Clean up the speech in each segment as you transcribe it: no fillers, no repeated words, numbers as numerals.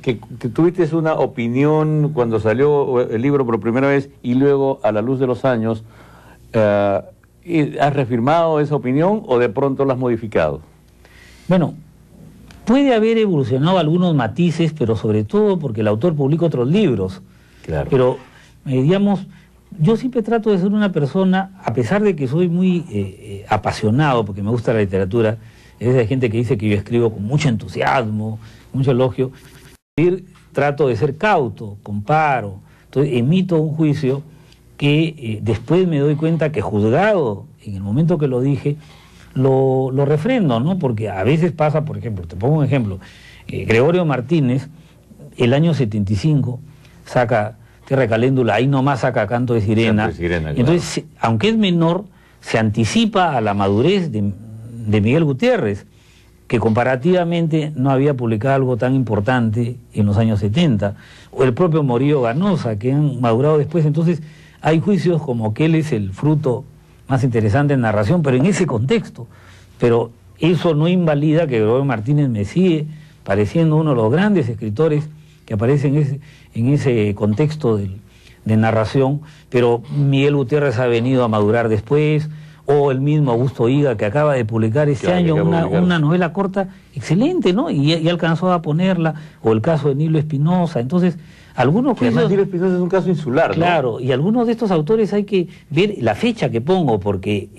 que tuviste una opinión cuando salió el libro por primera vez y luego a la luz de los años, ¿has reafirmado esa opinión o de pronto la has modificado? Bueno, puede haber evolucionado algunos matices, pero sobre todo porque el autor publica otros libros. Claro. Pero, digamos, yo siempre trato de ser una persona, a pesar de que soy muy apasionado, porque me gusta la literatura, es de gente que dice que yo escribo con mucho entusiasmo, mucho elogio, trato de ser cauto, comparo, entonces emito un juicio que después me doy cuenta que juzgado, en el momento que lo dije, lo refrendo, ¿no? Porque a veces pasa, por ejemplo, te pongo un ejemplo, Gregorio Martínez, el año 75, saca Tierra de Caléndula, ahí nomás saca Canto de Sirena, claro. Entonces, aunque es menor, se anticipa a la madurez de Miguel Gutiérrez, que comparativamente no había publicado algo tan importante en los años 70, o el propio Morillo Ganosa, que han madurado después. Entonces hay juicios como que él es el fruto más interesante en narración, pero en ese contexto. Pero eso no invalida que Gregorio Martínez me sigue pareciendo uno de los grandes escritores que aparecen en ese contexto de narración, pero Miguel Gutiérrez ha venido a madurar después, o el mismo Augusto Higa, que acaba de publicar este año una novela corta excelente, ¿no? Y alcanzó a ponerla, o el caso de Nilo Espinosa. Entonces, algunos juicios... Además, Nilo Espinosa es un caso insular, ¿no? Claro, y algunos de estos autores hay que ver la fecha que pongo, porque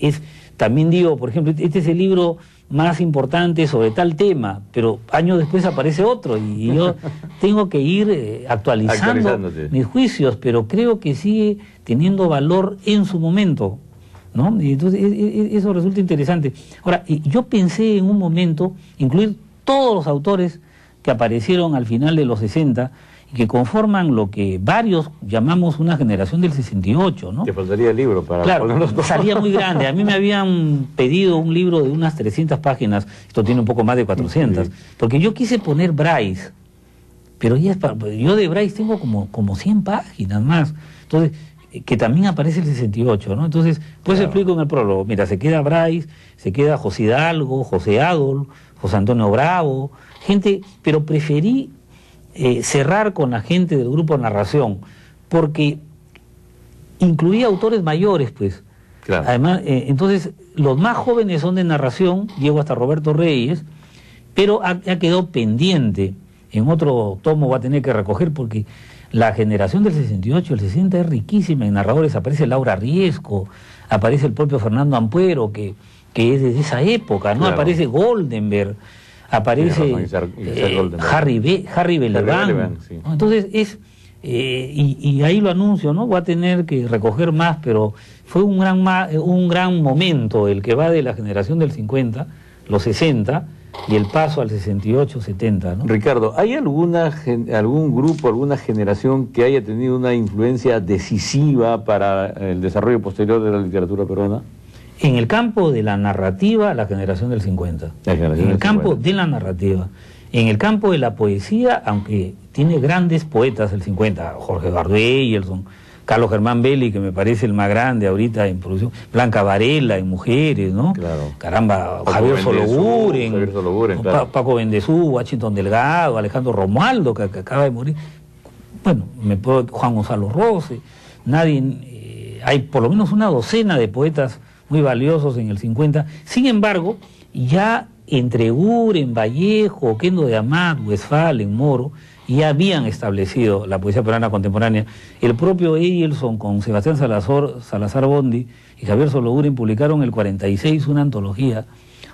también digo, por ejemplo, este es el libro más importante sobre tal tema, pero años después aparece otro, y yo tengo que ir actualizando mis juicios, pero creo que sigue teniendo valor en su momento, ¿no? Y entonces eso resulta interesante. Ahora, yo pensé en un momento incluir todos los autores que aparecieron al final de los 60 y que conforman lo que varios llamamos una generación del 68, ¿no? Te faltaría el libro para ponerlos todos. Salía muy grande. A mí me habían pedido un libro de unas 300 páginas, esto tiene un poco más de 400, porque yo quise poner Bryce, pero yo de Bryce tengo como 100 páginas más. Entonces, que también aparece el 68, ¿no? Entonces, pues explico en el prólogo. Mira, se queda Bryce, se queda José Hidalgo, José Adolf, José Antonio Bravo, gente, pero preferí cerrar con la gente del grupo Narración, porque incluía autores mayores, pues. Claro. Además, entonces, los más jóvenes son de Narración, llego hasta Roberto Reyes, pero ha quedado pendiente. En otro tomo va a tener que recoger, porque la generación del 68, el 60 es riquísima en narradores. Aparece Laura Riesco, aparece el propio Fernando Ampuero, que es de esa época, ¿no? Claro. Aparece Goldenberg, aparece Harry Belaban, sí. ¿no? Entonces y ahí lo anuncio, ¿no? Voy a tener que recoger más, pero fue un gran momento el que va de la generación del 50, los 60, y el paso al 68, 70, ¿no? Ricardo, ¿hay algún grupo, alguna generación que haya tenido una influencia decisiva para el desarrollo posterior de la literatura peruana? En el campo de la narrativa, la generación del 50. En el campo de la narrativa. En el campo de la poesía, aunque tiene grandes poetas el 50, Jorge Eduardo Eyelson, Carlos Germán Belli, que me parece el más grande ahorita en producción, Blanca Varela en mujeres, ¿no? Claro. Caramba, Javier Sologuren, claro. Paco Bendezú, Washington Delgado, Alejandro Romualdo, que acaba de morir. Bueno, Juan Gonzalo Rose, hay por lo menos una docena de poetas muy valiosos en el 50. Sin embargo, ya entre Uren, Vallejo, Oquendo de Amat, Westphalen, Moro, ya habían establecido la poesía peruana contemporánea. El propio Eyelson con Sebastián Salazar Bondi y Javier Sologuren publicaron en el 46 una antología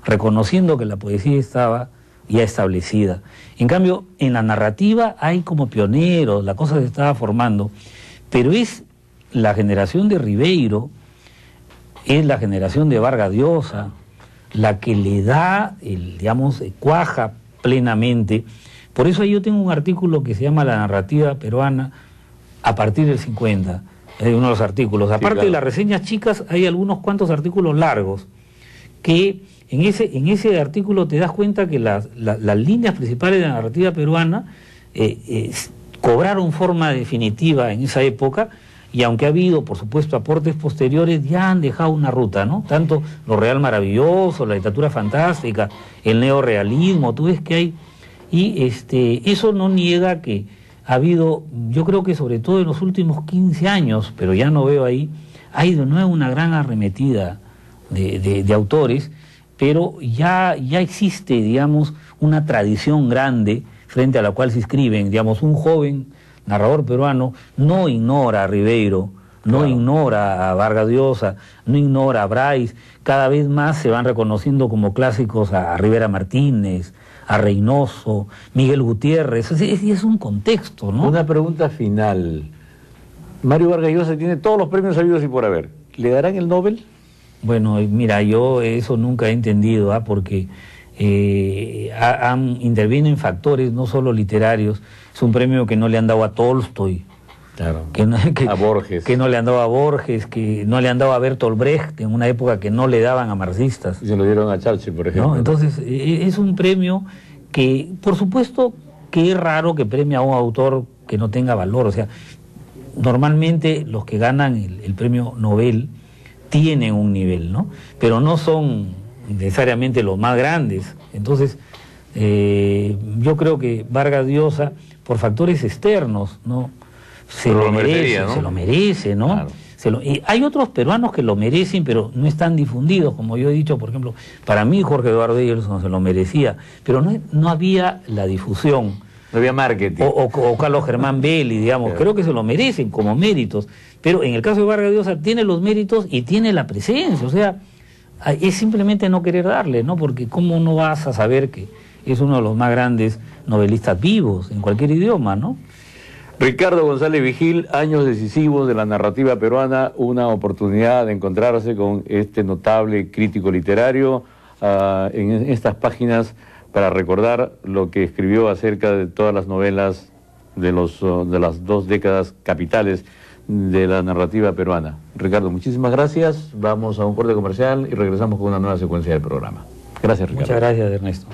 reconociendo que la poesía estaba ya establecida. En cambio, en la narrativa hay como pioneros, la cosa se estaba formando, pero es la generación de Ribeiro, es la generación de Vargas Llosa, la que le da, cuaja plenamente. Por eso yo tengo un artículo que se llama La narrativa peruana a partir del 50, uno de los artículos. Aparte de las reseñas chicas, hay algunos cuantos artículos largos, que en ese artículo te das cuenta que las líneas principales de la narrativa peruana cobraron forma definitiva en esa época, y aunque ha habido, por supuesto, aportes posteriores, ya han dejado una ruta, ¿no? Tanto lo real maravilloso, la literatura fantástica, el neorrealismo, tú ves que hay Y eso no niega que ha habido, yo creo que sobre todo en los últimos 15 años, pero ya no veo ahí, hay de nuevo una gran arremetida de autores, pero ya existe, digamos, una tradición grande frente a la cual se inscriben. Digamos, un joven narrador peruano no ignora a Ribeiro, no Claro. ignora a Vargas Llosa, no ignora a Bryce. Cada vez más se van reconociendo como clásicos a Rivera Martínez, a Reynoso, Miguel Gutiérrez. Es un contexto, ¿no? Una pregunta final. Mario Vargas Llosa tiene todos los premios habidos y por haber. ¿Le darán el Nobel? Bueno, mira, yo eso nunca he entendido, porque intervienen factores no solo literarios. Es un premio que no le han dado a Tolstoy, Claro. a Borges. que no le han dado a Borges, que no le han dado a Bertolt Brecht, en una época que no le daban a marxistas, Y se lo dieron a Churchill, por ejemplo. ¿no? Entonces, es un premio que, por supuesto, que es raro que premie a un autor que no tenga valor. O sea, normalmente los que ganan el premio Nobel tienen un nivel, ¿no? Pero no son necesariamente los más grandes. Entonces, yo creo que Vargas Llosa, por factores externos, ¿no? Se Pero lo lo merece, merecería, ¿no? se lo merece, ¿no? Claro. Y hay otros peruanos que lo merecen, pero no están difundidos, como yo he dicho, por ejemplo, para mí Jorge Eduardo Ederson se lo merecía, pero no había la difusión. No había marketing. O Carlos Germán Belli, digamos, Claro. creo que se lo merecen como méritos, pero en el caso de Vargas Llosa tiene los méritos y tiene la presencia, o sea, es simplemente no querer darle, ¿no? Porque ¿cómo no vas a saber que es uno de los más grandes novelistas vivos en cualquier idioma, ¿no? Ricardo González Vigil, años decisivos de la narrativa peruana, una oportunidad de encontrarse con este notable crítico literario en estas páginas para recordar lo que escribió acerca de todas las novelas de las 2 décadas capitales de la narrativa peruana. Ricardo, muchísimas gracias. Vamos a un corte comercial y regresamos con una nueva secuencia del programa. Gracias, Ricardo. Muchas gracias, Ernesto.